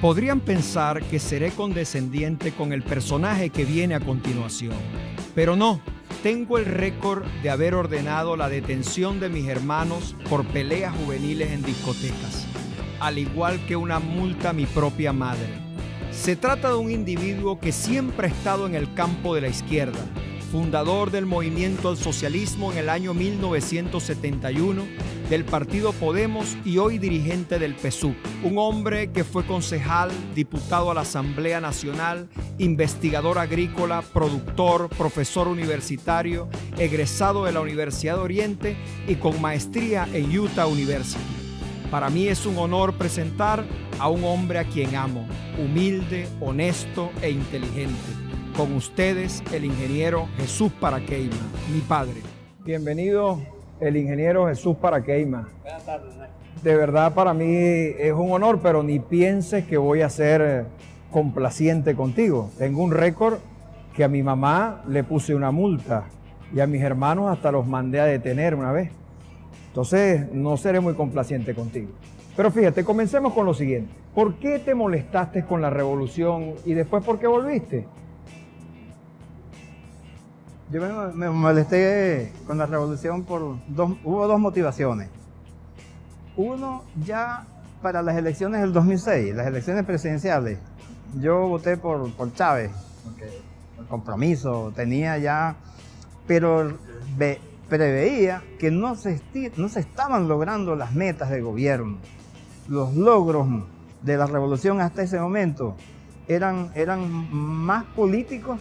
Podrían pensar que seré condescendiente con el personaje que viene a continuación, pero no. Tengo el récord de haber ordenado la detención de mis hermanos por peleas juveniles en discotecas, al igual que una multa a mi propia madre. Se trata de un individuo que siempre ha estado en el campo de la izquierda, fundador del movimiento al socialismo en el año 1971, del partido Podemos y hoy dirigente del PSUV. Un hombre que fue concejal, diputado a la Asamblea Nacional, investigador agrícola, productor, profesor universitario, egresado de la Universidad de Oriente y con maestría en Utah University. Para mí es un honor presentar a un hombre a quien amo, humilde, honesto e inteligente. Con ustedes, el ingeniero Jesús Paraqueima, mi padre. Bienvenido, el ingeniero Jesús Paraqueima. Buenas tardes. De verdad para mí es un honor, pero ni pienses que voy a ser complaciente contigo. Tengo un récord que a mi mamá le puse una multa y a mis hermanos hasta los mandé a detener una vez. Entonces no seré muy complaciente contigo. Pero fíjate, comencemos con lo siguiente. ¿Por qué te molestaste con la revolución y después por qué volviste? Yo me molesté con la revolución hubo dos motivaciones. Uno, ya para las elecciones del 2006, las elecciones presidenciales, yo voté por Chávez, porque el compromiso tenía ya, pero preveía que no se estaban logrando las metas del gobierno. Los logros de la revolución hasta ese momento eran más políticos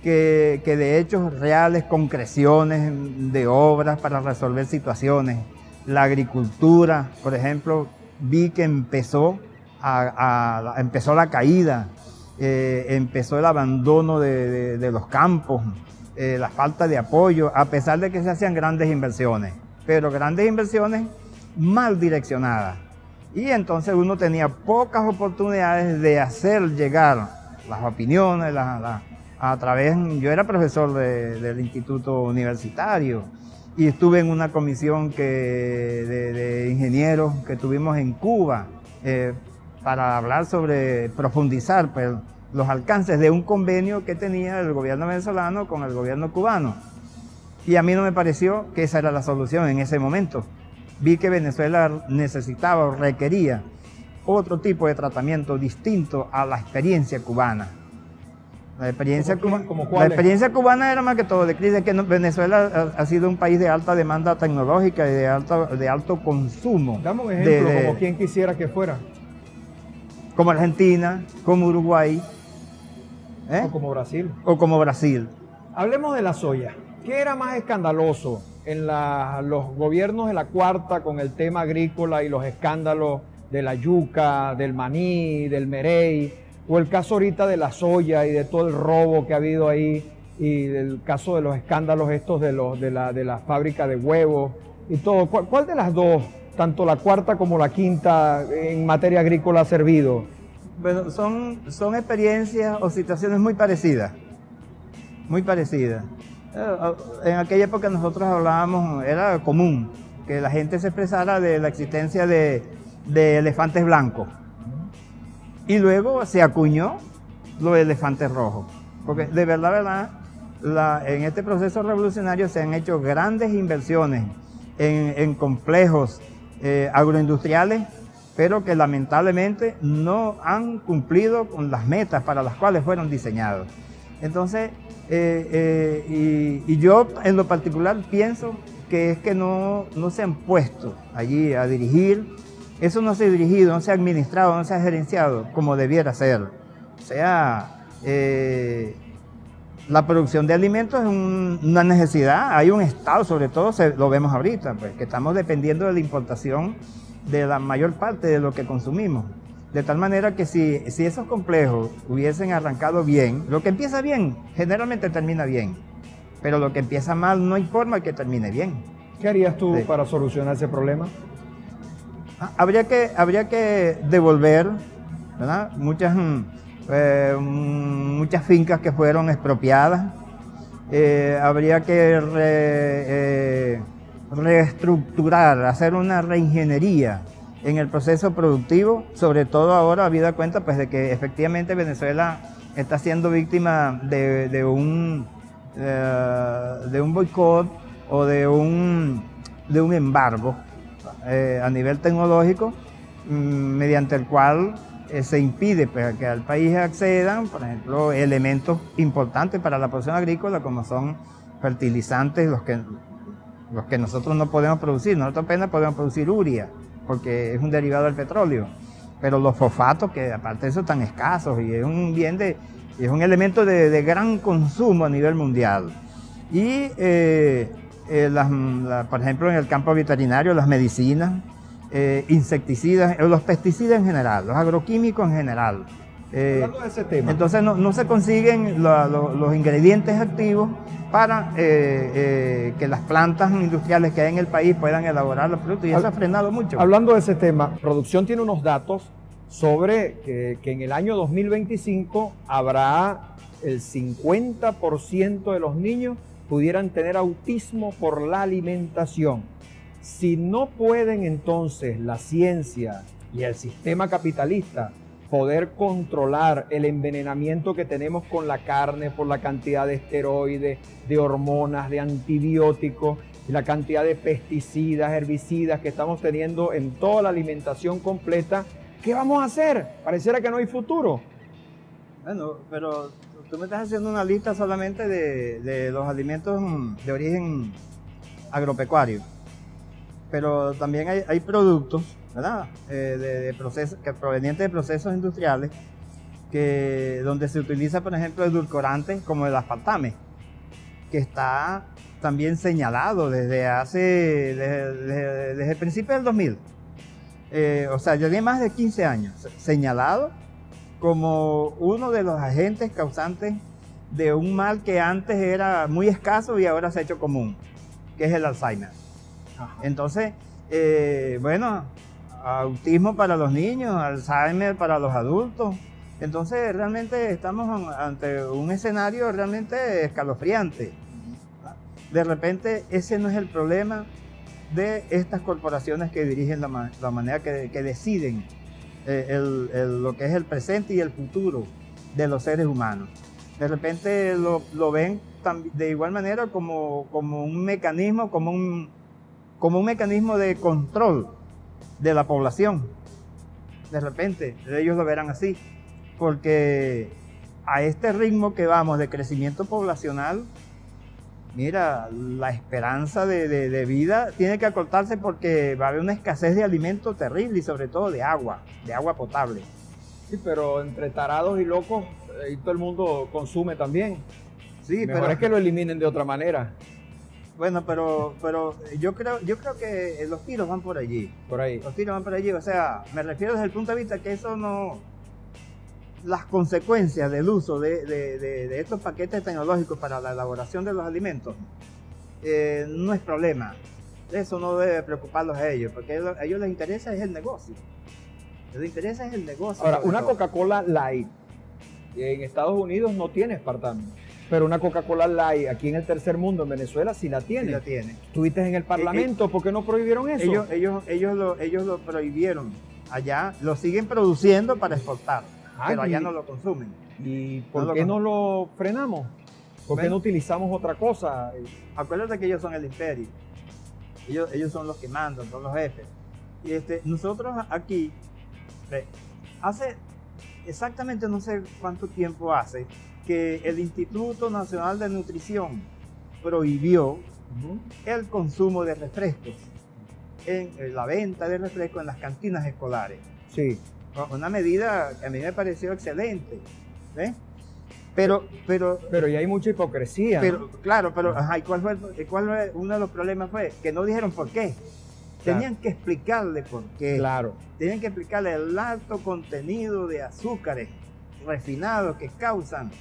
que de hechos reales, concreciones de obras para resolver situaciones. La agricultura, por ejemplo, vi que empezó la caída, empezó el abandono de los campos, la falta de apoyo, a pesar de que se hacían grandes inversiones, pero grandes inversiones mal direccionadas. Y entonces uno tenía pocas oportunidades de hacer llegar las opiniones, yo era profesor del instituto universitario y estuve en una comisión de ingenieros que tuvimos en Cuba para hablar profundizar los alcances de un convenio que tenía el gobierno venezolano con el gobierno cubano. Y a mí no me pareció que esa era la solución en ese momento. Vi que Venezuela necesitaba o requería otro tipo de tratamiento distinto a la experiencia cubana. La experiencia cubana era más que todo de crisis, que Venezuela ha sido un país de alta demanda tecnológica y de alto consumo. Dame un ejemplo, como quien quisiera que fuera. Como Argentina, como Uruguay. O como Brasil. O como Brasil. Hablemos de la soya. ¿Qué era más escandaloso en los gobiernos de la Cuarta con el tema agrícola y los escándalos de la yuca, del maní, del merey, o el caso ahorita de la soya y de todo el robo que ha habido ahí, y del caso de los escándalos estos de la fábrica de huevos y todo? ¿Cuál de las dos, tanto la Cuarta como la Quinta, en materia agrícola ha servido? Bueno, son experiencias o situaciones muy parecidas, muy parecidas. En aquella época nosotros hablábamos, era común que la gente se expresara de la existencia de elefantes blancos. Y luego se acuñó los elefantes rojos. Porque de verdad, en este proceso revolucionario se han hecho grandes inversiones en complejos agroindustriales, pero que lamentablemente no han cumplido con las metas para las cuales fueron diseñados. Entonces, y yo en lo particular pienso que es que no se han puesto allí a dirigir. Eso no se ha dirigido, no se ha administrado, no se ha gerenciado como debiera ser. O sea, la producción de alimentos es una necesidad. Hay un estado, sobre todo lo vemos ahorita, pues, que estamos dependiendo de la importación de la mayor parte de lo que consumimos. De tal manera que si esos complejos hubiesen arrancado bien, lo que empieza bien generalmente termina bien, pero lo que empieza mal no hay forma que termine bien. ¿Qué harías tú para solucionar ese problema? Habría que devolver, ¿verdad?, muchas fincas que fueron expropiadas. Habría que reestructurar, hacer una reingeniería en el proceso productivo, sobre todo ahora habida cuenta pues, de que efectivamente Venezuela está siendo víctima de un boicot o de un embargo a nivel tecnológico, mediante el cual se impide pues, que al país accedan, por ejemplo, elementos importantes para la producción agrícola, como son fertilizantes, los que nosotros no podemos producir. Nosotros apenas podemos producir urea, porque es un derivado del petróleo, pero los fosfatos, que aparte de eso están escasos, y es un es un elemento de gran consumo a nivel mundial. Y por ejemplo, en el campo veterinario, las medicinas, insecticidas, los pesticidas en general, los agroquímicos en general. Hablando de ese tema. Entonces no se consiguen los ingredientes activos para que las plantas industriales que hay en el país puedan elaborar los productos, y eso ha frenado mucho. Hablando de ese tema, producción tiene unos datos sobre que en el año 2025 habrá el 50% de los niños pudieran tener autismo por la alimentación. Si no pueden entonces la ciencia y el sistema capitalista poder controlar el envenenamiento que tenemos con la carne por la cantidad de esteroides, de hormonas, de antibióticos, la cantidad de pesticidas, herbicidas que estamos teniendo en toda la alimentación completa, ¿qué vamos a hacer? Pareciera que no hay futuro. Bueno, pero tú me estás haciendo una lista solamente de los alimentos de origen agropecuario, pero también hay productos, ¿verdad? Provenientes de procesos industriales, donde se utiliza, por ejemplo, edulcorantes como el aspartame, que está también señalado desde el principio del 2000. O sea, ya tiene más de 15 años señalado como uno de los agentes causantes de un mal que antes era muy escaso y ahora se ha hecho común, que es el Alzheimer. Ajá. Entonces, bueno, autismo para los niños, Alzheimer para los adultos. Entonces, realmente estamos ante un escenario realmente escalofriante. De repente, ese no es el problema de estas corporaciones que dirigen la manera que deciden lo que es el presente y el futuro de los seres humanos. De repente lo ven de igual manera como un mecanismo, como un mecanismo de control de la población. De repente ellos lo verán así, porque a este ritmo que vamos de crecimiento poblacional, mira, la esperanza de vida tiene que acortarse, porque va a haber una escasez de alimentos terrible, y sobre todo de agua potable. Sí, pero entre tarados y locos, ahí todo el mundo consume también. Sí, mejor es que lo eliminen de otra manera. Bueno, pero yo creo que los tiros van por allí. Por ahí. Los tiros van por allí, o sea, me refiero desde el punto de vista que eso no... Las consecuencias del uso de estos paquetes tecnológicos para la elaboración de los alimentos no es problema. Eso no debe preocuparlos a ellos, porque a ellos les interesa es el negocio. Les interesa es el negocio. Ahora, una Coca-Cola Light en Estados Unidos no tiene aspartame, pero una Coca-Cola Light aquí en el tercer mundo, en Venezuela, sí la tiene. Sí la tiene. ¿Estuviste en el Parlamento? ¿Por qué no prohibieron eso? Ellos lo prohibieron. Allá lo siguen produciendo para exportar. Pero allá no lo consumen. ¿Y por qué no lo frenamos? ¿Por qué no utilizamos otra cosa? Acuérdate que ellos son el imperio. Ellos son los que mandan, son los jefes. Y nosotros aquí, hace exactamente no sé cuánto tiempo hace, que el Instituto Nacional de Nutrición prohibió el consumo de refrescos, en la venta de refrescos en las cantinas escolares. Sí. Una medida que a mí me pareció excelente, ¿ves? Pero ya hay mucha hipocresía. Pero, ¿no? Claro, pero ajá, ¿y cuál fue uno de los problemas? Fue que no dijeron por qué. Claro. Tenían que explicarle por qué. Claro. Tenían que explicarle el alto contenido de azúcares refinados que causan.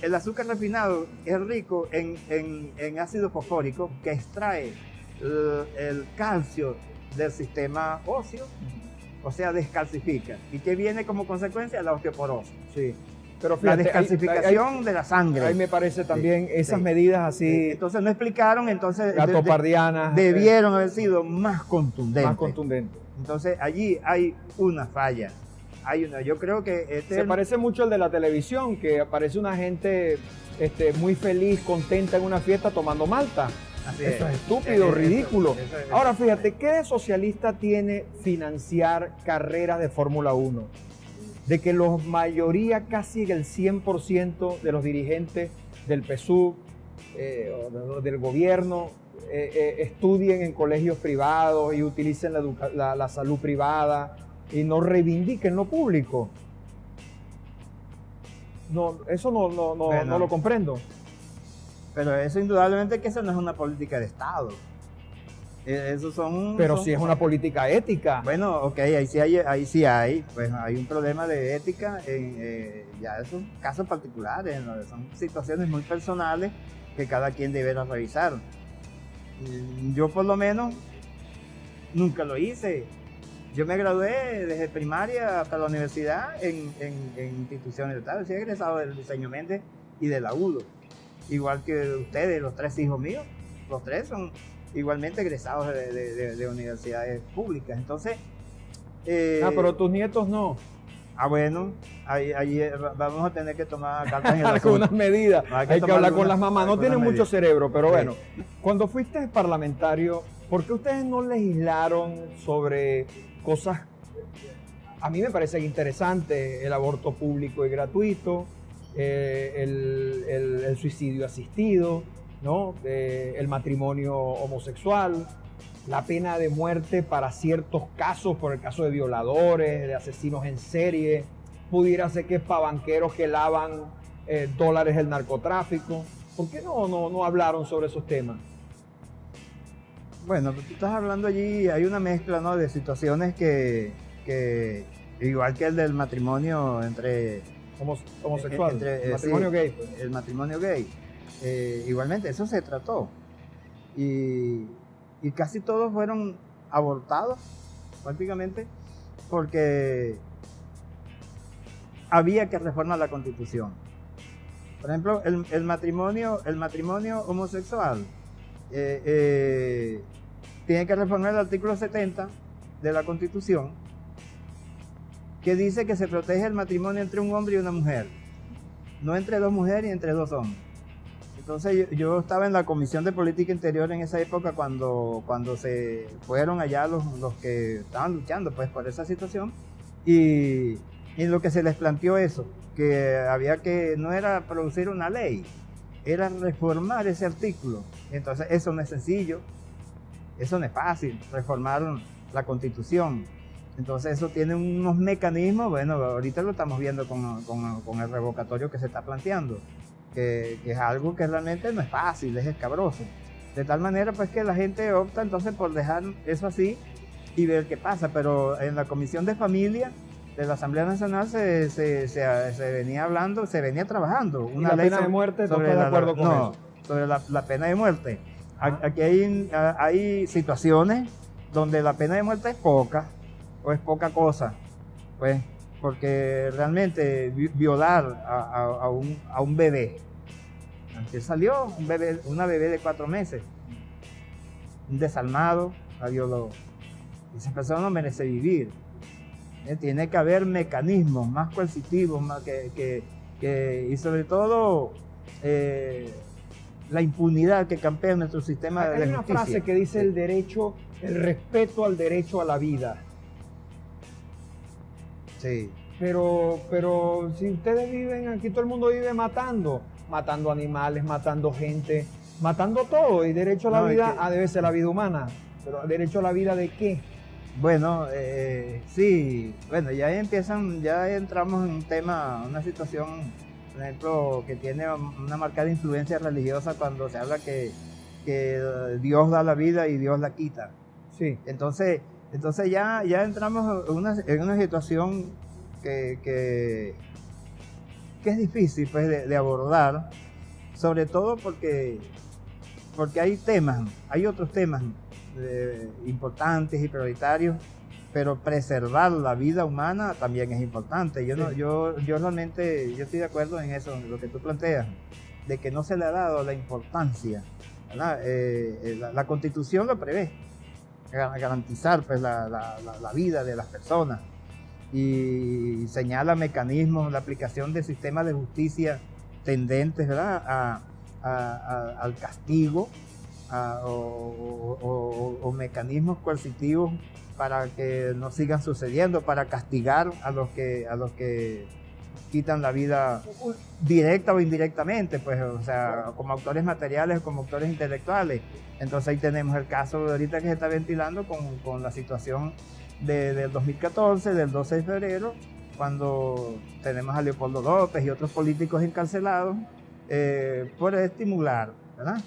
El azúcar refinado es rico en ácido fosfórico, que extrae el calcio del sistema óseo. O sea, descalcifica. ¿Y qué viene como consecuencia? La osteoporosis. Sí. Pero la fíjate, descalcificación de la sangre. Ahí me parece también esas sí. medidas así. Entonces no explicaron, entonces Gatopardianas. debieron haber sido más contundentes. Más contundentes. Entonces allí hay una falla. Yo creo que se parece mucho al de la televisión, que aparece una gente muy feliz, contenta en una fiesta tomando malta. Eso es estúpido, ridículo. Eso. Ahora fíjate, ¿qué de socialista tiene financiar carreras de Fórmula 1? De que la mayoría, casi el 100% de los dirigentes del PSUV, del gobierno, estudien en colegios privados y utilicen la salud privada y no reivindiquen lo público. No, eso no lo comprendo. Pero eso indudablemente que eso no es una política de Estado. Esos son... Pero sí es una política ética. Bueno, ok, ahí sí hay. Pues hay un problema de ética ya esos casos particulares, ¿no? Son situaciones muy personales que cada quien deberá revisar. Yo por lo menos nunca lo hice. Yo me gradué desde primaria hasta la universidad en instituciones de Estado. Soy egresado del Diseño Méndez y de la UDO. Igual que ustedes, los 3 hijos míos, los 3 son igualmente egresados de universidades públicas. Entonces... pero tus nietos no. Bueno, ahí vamos a tener que tomar cartas en el algunas medidas. Hay que hablar con las mamás. No tienen mucho cerebro, pero bueno. Cuando fuiste parlamentario, ¿por qué ustedes no legislaron sobre cosas? A mí me parece interesante el aborto público y gratuito, el suicidio asistido, ¿no? El matrimonio homosexual, la pena de muerte para ciertos casos, por el caso de violadores, de asesinos en serie, pudiera ser que es para banqueros que lavan dólares del narcotráfico. ¿Por qué no hablaron sobre esos temas? Bueno, tú estás hablando allí, hay una mezcla, ¿no?, de situaciones que igual que el del matrimonio entre homosexual, el matrimonio gay. El matrimonio gay. Igualmente, eso se trató. Y casi todos fueron abortados, prácticamente, porque había que reformar la Constitución. Por ejemplo, el matrimonio homosexual tiene que reformar el artículo 70 de la Constitución, que dice que se protege el matrimonio entre un hombre y una mujer, no entre 2 mujeres y entre 2 hombres. Entonces yo estaba en la Comisión de Política Interior en esa época cuando se fueron allá los que estaban luchando pues por esa situación, y en lo que se les planteó eso, que había que, no era producir una ley, era reformar ese artículo. Entonces eso no es sencillo, eso no es fácil, reformar la Constitución. Entonces eso tiene unos mecanismos, bueno, ahorita lo estamos viendo con el revocatorio que se está planteando, que es algo que realmente no es fácil, es escabroso. De tal manera pues que la gente opta entonces por dejar eso así y ver qué pasa. Pero en la Comisión de Familia de la Asamblea Nacional se venía hablando, se venía trabajando una ley pena de muerte, sobre la pena de muerte. Aquí hay situaciones donde la pena de muerte es poca o es poca cosa, pues, porque realmente violar a un bebé, antes salió una bebé de 4 meses, un desalmado, la violó. Esa persona no merece vivir. Tiene que haber mecanismos más coercitivos, y sobre todo la impunidad que campea en nuestro sistema de justicia. Hay una frase que dice el respeto al derecho a la vida. Sí. Pero si ustedes viven, aquí todo el mundo vive matando animales, matando gente, matando todo, y derecho a la vida, debe ser la vida humana, pero derecho a la vida ¿de qué? Bueno, sí, bueno, ya entramos en un tema, una situación, por ejemplo, que tiene una marcada influencia religiosa cuando se habla que Dios da la vida y Dios la quita. Sí. Entonces ya entramos en una situación que es difícil pues de abordar, sobre todo porque hay otros temas importantes y prioritarios pero preservar la vida humana también es importante. Yo, Sí. no, yo realmente yo estoy de acuerdo en eso, en lo que tú planteas, de que no se le ha dado la importancia, ¿verdad? La Constitución lo prevé, garantizar pues, la vida de las personas y señala mecanismos, la aplicación de sistemas de justicia tendentes, ¿verdad? Al castigo o mecanismos coercitivos para que no sigan sucediendo, para castigar a los que quitan la vida directa o indirectamente, pues, o sea, como autores materiales o como autores intelectuales. Entonces ahí tenemos el caso de ahorita que se está ventilando con la situación del 2014, del 12 de febrero, cuando tenemos a Leopoldo López y otros políticos encarcelados por estimular, ¿verdad?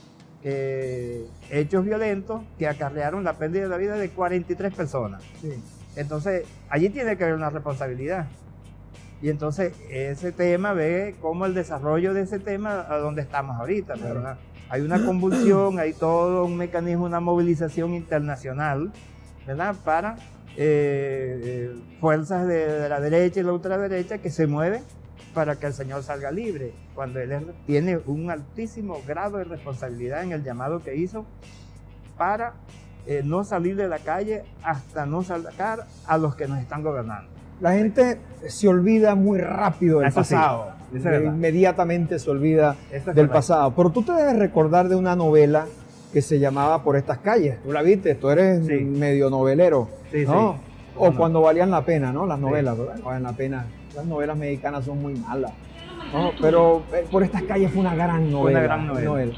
Hechos violentos que acarrearon la pérdida de la vida de 43 personas. Sí. Entonces, allí tiene que haber una responsabilidad. Y entonces, ese tema ve cómo el desarrollo de ese tema a donde estamos ahorita, ¿verdad? Hay una convulsión, hay todo un mecanismo, una movilización internacional, ¿verdad? Para fuerzas de la derecha y la ultraderecha que se mueven para que el señor salga libre, cuando él tiene un altísimo grado de responsabilidad en el llamado que hizo para no salir de la calle hasta no sacar a los que nos están gobernando. La gente se olvida muy rápido del Eso sí, pasado, eso es verdad. inmediatamente se olvida Eso es del correcto. pasado, pero tú te debes recordar de una novela que se llamaba Por estas calles, tú la viste, tú eres Sí. medio novelero, Sí, ¿no? sí. O No. Cuando valían la pena, ¿no? Las Sí. novelas, ¿verdad? Valen la pena. Las novelas mexicanas son muy malas, ¿no? Pero Por estas calles fue una gran novela. Una gran novela.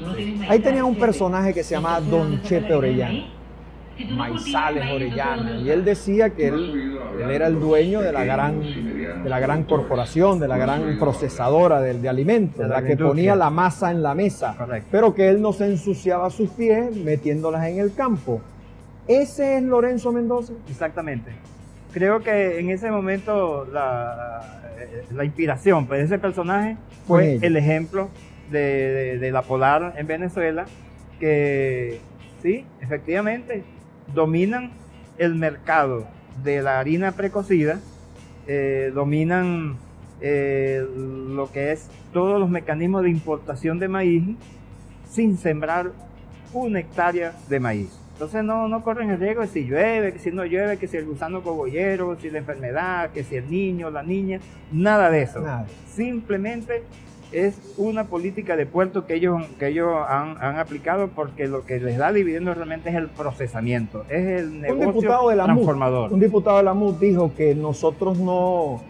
Ahí tenía un personaje que se llamaba Don Chepe Orellana, Maizales Orellana, y él decía que él era el dueño de la gran corporación, de la gran procesadora de alimentos, De la la que industria. ponía la masa en la mesa, Correcto. pero que él no se ensuciaba sus pies metiéndolas en el campo. ¿Ese es Lorenzo Mendoza? Exactamente. Creo que en ese momento la inspiración pues, de ese personaje Fue fue ella. el ejemplo de la Polar en Venezuela, que sí, efectivamente, dominan el mercado de la harina precocida, dominan lo que es todos los mecanismos de importación de maíz sin sembrar una hectárea de maíz. Entonces no corren el riesgo de si llueve, que si no llueve, que si el gusano cogollero, si la enfermedad, que si el niño, la niña, nada de eso. Nada. Simplemente es una política de puerto que ellos han aplicado, porque lo que les da dividendo realmente es el procesamiento, es el negocio diputado de la MUD, transformador. Un diputado de la MUD dijo que nosotros no,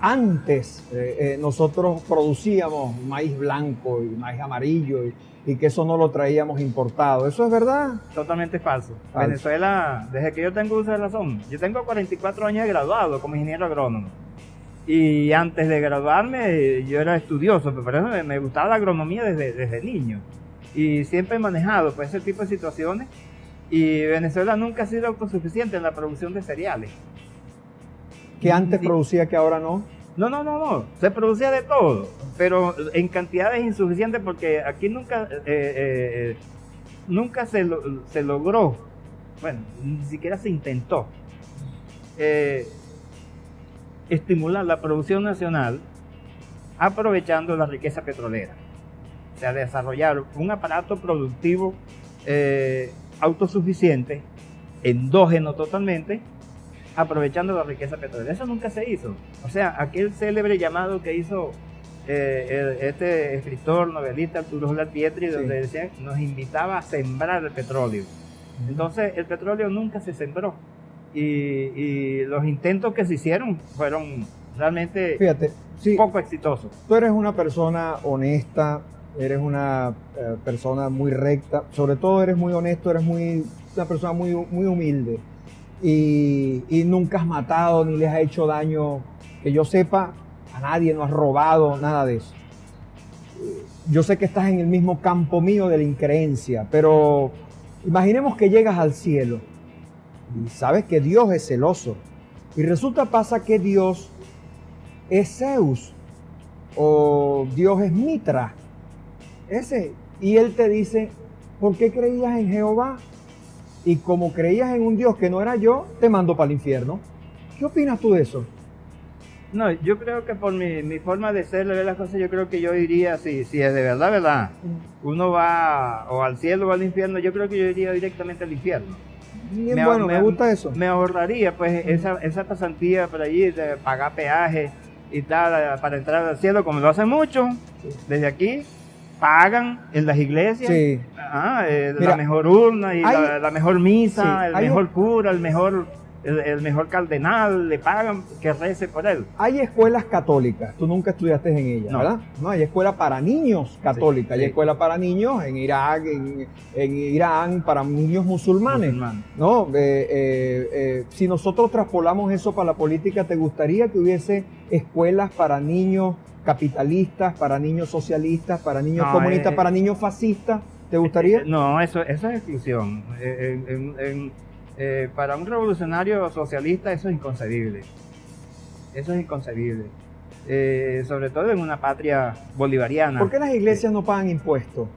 antes nosotros producíamos maíz blanco y maíz amarillo y que eso no lo traíamos importado. ¿Eso es verdad? Totalmente falso. Falso. Venezuela, desde que yo tengo uso de razón, yo tengo 44 años de graduado como ingeniero agrónomo. Y antes de graduarme yo era estudioso, pero por eso me gustaba la agronomía desde niño. Y siempre he manejado pues, ese tipo de situaciones. Y Venezuela nunca ha sido autosuficiente en la producción de cereales. Que antes Sí. producía, que ahora no. No. Se producía de todo, pero en cantidades insuficientes, porque aquí nunca se logró, bueno, ni siquiera se intentó estimular la producción nacional aprovechando la riqueza petrolera. O sea, desarrollar un aparato productivo autosuficiente, endógeno totalmente, aprovechando la riqueza petrolera. Eso nunca se hizo. O sea, aquel célebre llamado que hizo este escritor, novelista Arturo Soler Pietri, Sí. donde decía, nos invitaba a sembrar el petróleo. Entonces, el petróleo nunca se sembró. Y los intentos que se hicieron fueron realmente Fíjate, sí, poco exitosos. tú eres una persona honesta, eres una persona muy recta, sobre todo eres muy honesto, eres una persona muy humilde y nunca has matado ni les has hecho daño, que yo sepa, a nadie, no has robado, nada de eso. Yo sé que estás en el mismo campo mío de la increencia, pero imaginemos que llegas al cielo y sabes que Dios es celoso y pasa que Dios es Zeus o Dios es Mitra, ese, y él te dice, ¿por qué creías en Jehová? y como creías en un Dios que no era yo, te mandó para el infierno. ¿Qué opinas tú de eso? No, yo creo que por mi forma de ser, de ver las cosas, yo creo que yo iría, si es de verdad, uno va o al cielo o al infierno, yo creo que yo iría directamente al infierno. Bien, bueno, me gusta eso. Me ahorraría pues esa pasantía por allí de pagar peaje y tal para entrar al cielo, como lo hacen muchos, desde aquí pagan en las iglesias, Sí. La mejor urna y la mejor misa, sí, el mejor cura, el mejor cardenal, le pagan que rece por él. Hay escuelas católicas, tú nunca estudiaste en ellas, No. ¿verdad? No, hay escuela para niños católicas, Sí, hay sí. escuela para niños en Irak, en Irán, para niños musulmanes. ¿No? Si nosotros traspolamos eso para la política, ¿te gustaría que hubiese escuelas para niños capitalistas, para niños socialistas, para niños comunistas, para niños fascistas? ¿Te gustaría? No, eso es exclusión. Para un revolucionario socialista eso es inconcebible. Eso es inconcebible. Sobre todo en una patria bolivariana. ¿Por qué las iglesias no pagan impuestos?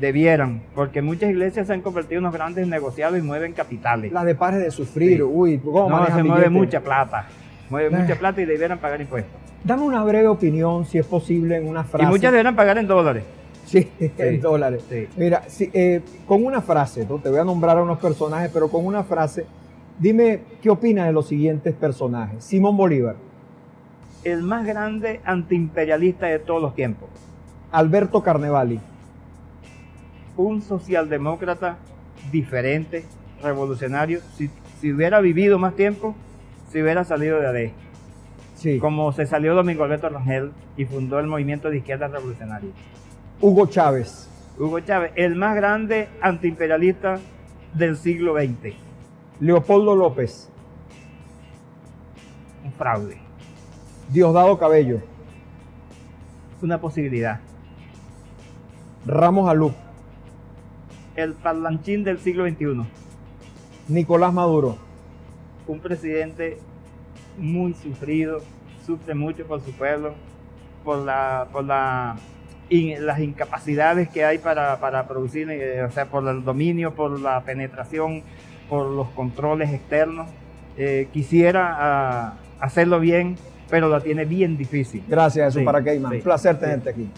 Debieran, porque muchas iglesias se han convertido en unos grandes negociados y mueven capitales. Las de Pares de Sufrir, Sí. uy, ¿cómo No, manejan se mueve billetes? mucha plata. Mueve mucha plata y debieran pagar impuestos. Dame una breve opinión, si es posible, en una frase. Y muchas deberán pagar en dólares. Sí, en dólares. Sí. Mira, con una frase, ¿no? Te voy a nombrar a unos personajes, pero con una frase, dime qué opinas de los siguientes personajes. Simón Bolívar, El más grande antiimperialista de todos los tiempos. Alberto Carnevali, Un socialdemócrata diferente, revolucionario. Si hubiera vivido más tiempo, si hubiera salido de AD. sí. Como se salió Domingo Alberto Rangel y fundó el movimiento de izquierda revolucionario. Hugo Chávez, Hugo Chávez, el más grande antiimperialista del siglo XX. Leopoldo López, Un fraude, Diosdado Cabello, una posibilidad. Ramos Alup, El parlanchín del siglo XXI. Nicolás Maduro, Un presidente muy sufrido, sufre mucho por su pueblo, por las incapacidades que hay para producir, o sea, por el dominio, por la penetración, por los controles externos. Quisiera hacerlo bien, pero la tiene bien difícil. Gracias, Jesús Sí, Paraqueyman. sí, Placer sí. tenerte aquí.